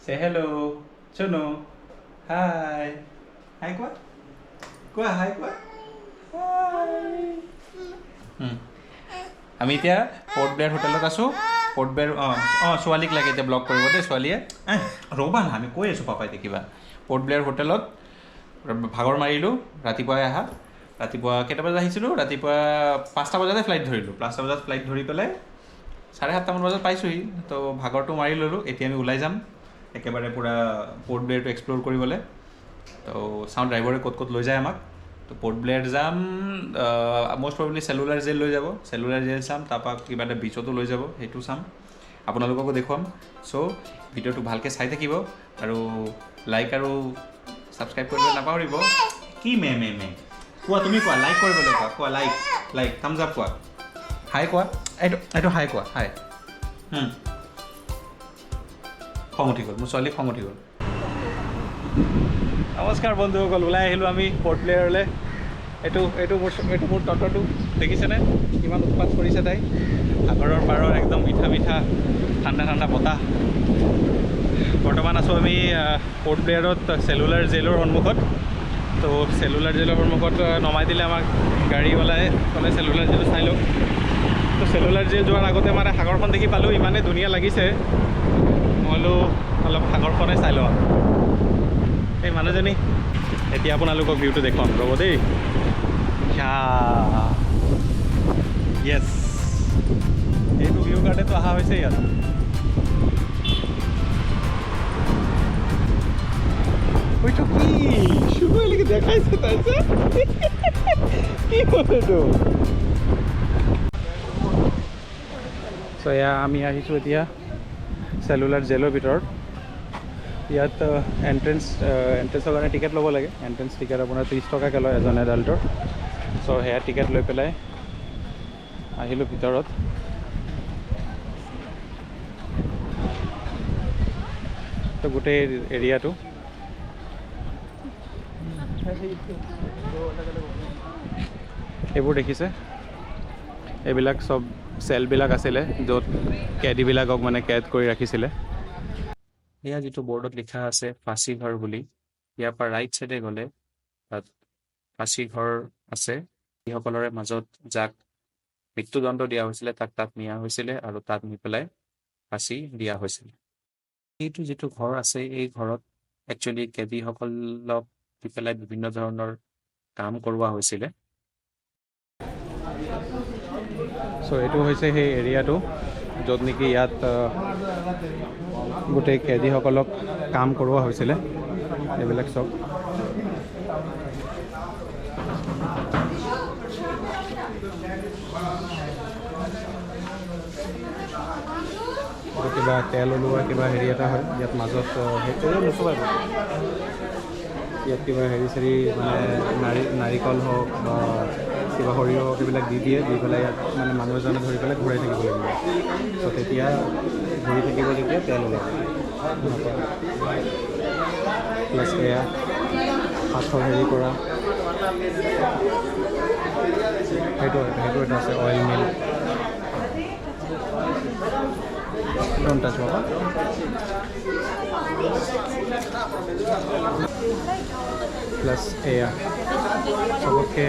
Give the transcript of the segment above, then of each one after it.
Say hello. Chuno. Hi. Hi quoi? Quoi? Hi quoi? Hi. আমি এতিয়া port Blair হোটেলত আছোঁ পোর্ট ব্লেয়ার ছোৱালীক লাগে এতিয়া ব্লগ কৰিব দেই ছোৱালীয়ে ৰ'বা না আমি কৈ আছোঁ পাপাই দেখিবা পোৰ্ট ব্লেয়াৰ হোটেলত ভাগৰ মাৰিলোঁ ৰাতিপুৱাই আহা ৰাতিপুৱা কেইটা বজাত আহিছিলোঁ ৰাতিপুৱা 5টা বজাতে ফ্লাইট ধৰিলোঁ 5টা বজাত ফ্লাইট ধৰি পেলাই 7:30মান বজাত পাইছোঁহি তো ভাগৰটো মাৰি ল'লোঁ এতিয়া আমি ওলাই যাম একেবাৰে পূৰা পোৰ্ট ব্লেয়াৰটো এক্সপ্ল'ৰ কৰিবলৈ তো চাওঁ ড্ৰাইভাৰে ক'ত ক'ত লৈ যায় আমাক তো পোৰ্ট ব্লেয়াৰ যাম মোস্ট প্ৰবেবলি চেলুলাৰ জেল লৈ যাব চেলুলাৰ জেল চাম তাৰপৰা কিবা এটা বিচতো লৈ যাব সেইটো চাম আপোনালোককো দেখুৱাম চ' ভিডিঅ'টো ভালকৈ চাই থাকিব আৰু লাইক আৰু ছাবস্ক্ৰাইব কৰিবলৈ নাপাহৰিব কি মে কোৱা তুমি কোৱা লাইক কৰিবলৈ কোৱা লাইক থামছ আপ কোৱা হাই কোৱা এইটো হাই কোৱা হাই খং উঠি গ'ল মোৰ ছোৱালী খং উঠি গ'ল নমস্কাৰ বন্ধুসকল ওলাই আহিলোঁ আমি পোৰ্ট ব্লেয়াৰলৈ এইটো মোৰ ততটো দেখিছেনে কিমান উৎপাত কৰিছে তাই সাগৰৰ পাৰৰ একদম মিঠা ঠাণ্ডা বতাহ বৰ্তমান আছোঁ আমি পোৰ্ট ব্লেয়াৰত চেলুলাৰ জেলৰ সন্মুখত তো চেলুলাৰ জেলৰ সন্মুখত নমাই দিলে আমাক গাড়ীৱালাই ক'লে চেলুলাৰ জেলটো চাই লওক তো চেলুলাৰ জেল যোৱাৰ আগতে মানে সাগৰখন দেখি পালোঁ ইমানেই ধুনীয়া লাগিছে মই বোলো অলপ সাগৰখনে চাই লওঁ এই মানুহজনী এতিয়া আপোনালোকক ভিউটো দেখুৱাম ৰ'ব দেই য়েছ এইটো ভিউ কাৰণেতো অহা হৈছে ইয়াত ওইটো কি শুরু হয়ে দেখাইছে তাইছে কি করে তো সো আমি আহিছোঁ এতিয়া চেলুলাৰ জেলৰ ভিতৰত ইয়াত এণ্ট্ৰেঞ্চৰ কাৰণে টিকেট ল'ব লাগে এণ্ট্ৰেঞ্চ টিকেট আপোনাৰ 30 টকাকৈ লয় এজন এডাল্টৰ চ' সেয়া টিকেট লৈ পেলাই আহিলোঁ ভিতৰত তো গোটেই এৰিয়াটো এইবোৰ দেখিছে এইবিলাক চব চেলবিলাক আছিলে য'ত কেদিবিলাকক মানে কেদ কৰি ৰাখিছিলে এয়া যিটো বৰ্ডত লিখা আছে ফাঁচী ঘৰ বুলি ইয়াৰ পৰা ৰাইট চাইডে গ'লে তাত ফাঁচী ঘৰ আছে যিসকলৰে মাজত যাক মৃত্যুদণ্ড দিয়া হৈছিলে তাত নিয়া হৈছিলে আৰু তাত নি পেলাই ফাঁচী দিয়া হৈছিলে এইটো যিটো ঘৰ আছে এই ঘৰত একচুৱেলি কেদিসকলক দি পেলাই বিভিন্ন ধৰণৰ কাম কৰোৱা হৈছিলে চ' এইটো হৈছে সেই এৰিয়াটো য'ত নেকি ইয়াত গোটেই কেদিসকলক কাম কৰোৱা হৈছিলে এইবিলাক চব কিবা তেল ওলোৱা কিবা হেৰি এটা হয় ইয়াত মাজত ইয়াত কিবা হেৰি মানে নাৰিকল হওক বা কিবা সৰিয়হ হওক এইবিলাক দি পেলাই ইয়াত মানে মানুহ এজনে ধৰি পেলাই ঘূৰাই থাকিব লাগিব ত' তেতিয়া ঘূৰি থাকিব যেতিয়া তেল ওলাব প্লাছ এয়া কাঠৰ হেৰি কৰা সেইটো এটা আছে oil mill Don't touch Baba. Plus air. চবতকৈ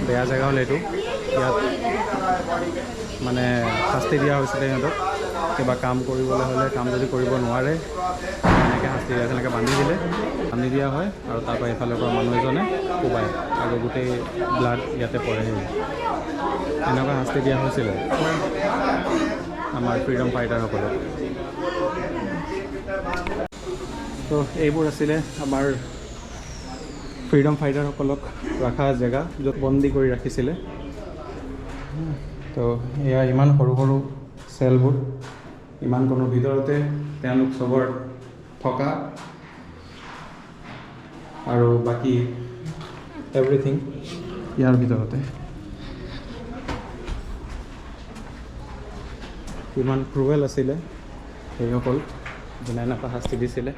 বেয়া জেগা হ'ল এইটো ইয়াত মানে শাস্তি দিয়া হৈছিলে সিহঁতক কিবা কাম কৰিবলৈ হ'লে কাম যদি কৰিব নোৱাৰে এনেকৈ শাস্তি দিয়া তেনেকৈ বান্ধি দিয়া হয় আৰু তাৰপৰা এইফালৰ পৰা মানুহ এজনে কোবায় আৰু গোটেই ব্লাড ইয়াতে পৰে এনেকুৱা শাস্তি দিয়া হৈছিলে আমাৰ ফ্ৰীডম ফাইটাৰসকলক তো এইবোৰ আছিলে আমাৰ ফ্ৰীডম ফাইটাৰসকলক ৰখা জেগা য'ত বন্দী কৰি ৰাখিছিলে তো এয়া ইমান সৰু চেলবোৰ ইমান কোনো ভিতৰতে তেওঁলোক চবৰ থকা আৰু বাকী এভৰিথিং ইয়াৰ ভিতৰতে ইমান ক্ৰুৱেল আছিলে সেইসকল যোনে এনেকুৱা শাস্তি দিছিলে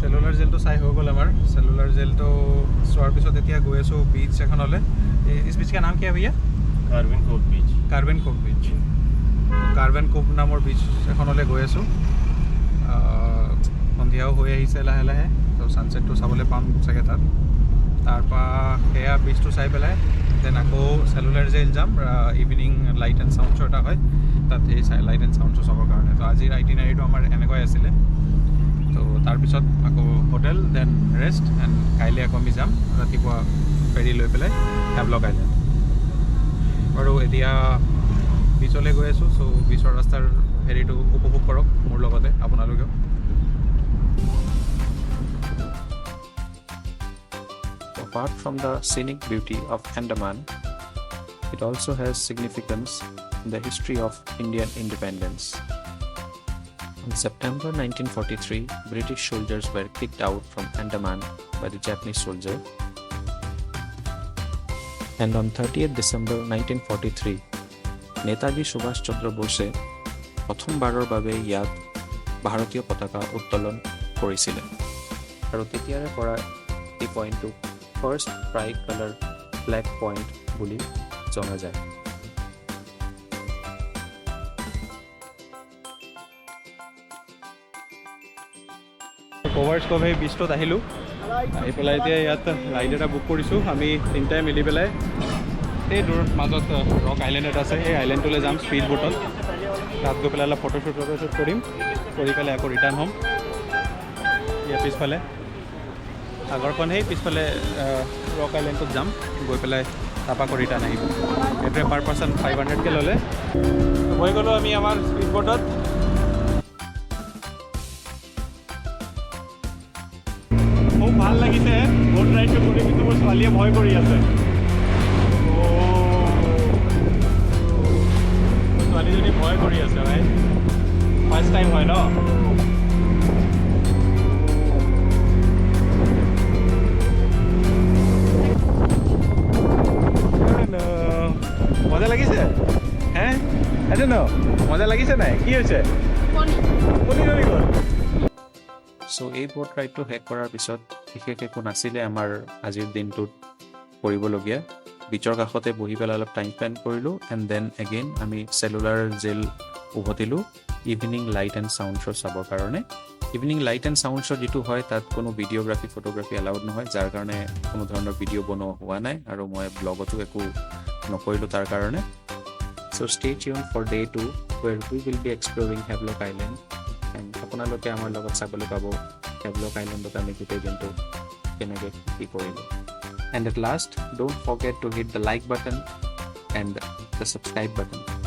চেলুলাৰ জেলটো চাই হৈ গ'ল আমাৰ চেলুলাৰ জেলটো চোৱাৰ পিছত এতিয়া গৈ আছোঁ বিচ এখনলৈ इस बीच का नाम क्या है भैया कार्बिन कोव बीच कार्बिन कोव बीच কাৰ্বেন কোভ নামৰ বীচ এখনলৈ গৈ আছোঁ সন্ধিয়াও হৈ আহিছে লাহে লাহে তো ছানছেটটো চাবলৈ পাম চাগে তাত তাৰপৰা সেয়া বীচটো চাই পেলাই দেন আকৌ চেলুলাৰ জেইল যাম evening light and sound show' এটা হয় তাত সেই লাইট এণ্ড চাউণ্ড শ্ব' চাবৰ কাৰণে তো আজিৰ আইটিনাৰীটো আমাৰ এনেকুৱাই আছিলে তো তাৰপিছত আকৌ হোটেল দেন ৰেষ্ট এণ্ড কাইলৈ আকৌ আমি যাম ৰাতিপুৱা ফেৰী লৈ পেলাই হেভলক আইলেণ্ড আৰু এতিয়া বিচলৈ গৈ আছোঁ চ' বিচৰ ৰাস্তাৰ হেৰিটো উপভোগ কৰক মোৰ লগতে আপোনালোকেও Apart from the scenic beauty of Andaman, it also has significance in the history of Indian independence. In September 1943, British soldiers were kicked out from Andaman by the Japanese soldier. And on 30th December 1943, Netaji Subhash Chandra Bose প্ৰথমবাৰৰ বাবে ইয়াত ভাৰতীয় পতাকা উত্তোলন কৰিছিলে আৰু তেতিয়াৰে পৰা এই পইণ্টটোক first tricolour black point বুলি জনা যায় কভাৰ্ছ কভে বিচটোত আহিলোঁ আহি পেলাই এতিয়া ইয়াত ৰাইড এটা বুক কৰিছোঁ আমি তিনিটাই মিলি পেলাই এই দূৰত মাজত ৰক আইলেণ্ড এটা আছে সেই আইলেণ্ডটোলৈ যাম স্পীড বোটত তাত গৈ পেলাই অলপ ফটোশ্বুট কৰিম কৰি পেলাই আকৌ ৰিটাৰ্ণ হ'ম ইয়াৰ পিছফালে সাগৰখন সেই পিছফালে ৰক আইলেণ্ডটোত যাম গৈ পেলাই তাৰপৰা আকৌ ৰিটাৰ্ণ আহিব এইটোৱে পাৰ পাৰ্চন 500কৈ ল'লে হৈ গ'লোঁ আমি আমাৰ স্পীড বোটত খুব ভাল লাগিছে বোট ৰাইডটো কৰি কিন্তু মোৰ ছোৱালীয়ে ভয় কৰি আছে ছোৱালীজনী ভয় কৰি আছে ভাই ফাৰ্ষ্ট টাইম হয় ন মজা লাগিছে হে এইটো ন মজা লাগিছে নাই কি হৈছে পনি ধৰি গ'ল চ' এই ব'ট ৰাইডটো শেষ কৰাৰ পিছত বিশেষ একো নাছিলে আমাৰ আজিৰ দিনটোত কৰিবলগীয়া বিচৰ কাষতে বহি পেলাই অলপ টাইম স্পেণ্ড কৰিলোঁ এণ্ড দেন এগেইন আমি চেলুলাৰ জেল উভতিলোঁ evening light and sound show' চাবৰ কাৰণে evening light and sound show' যিটো হয় তাত কোনো ভিডিঅ'গ্ৰাফী ফটোগ্ৰাফী এলাউড নহয় যাৰ কাৰণে কোনো ধৰণৰ ভিডিঅ' বনোৱা হোৱা নাই আৰু মই ব্লগতো একো নকৰিলোঁ তাৰ কাৰণে so' stay tune for day 2 where we will be exploring Havelock Island and আপোনালোকে আমাৰ লগত চাবলৈ পাব হেভলক আইলেণ্ডত আমি গোটেই দিনটো কেনেকৈ কি কৰিলোঁ And at last, don't forget to hit the like button and the subscribe button.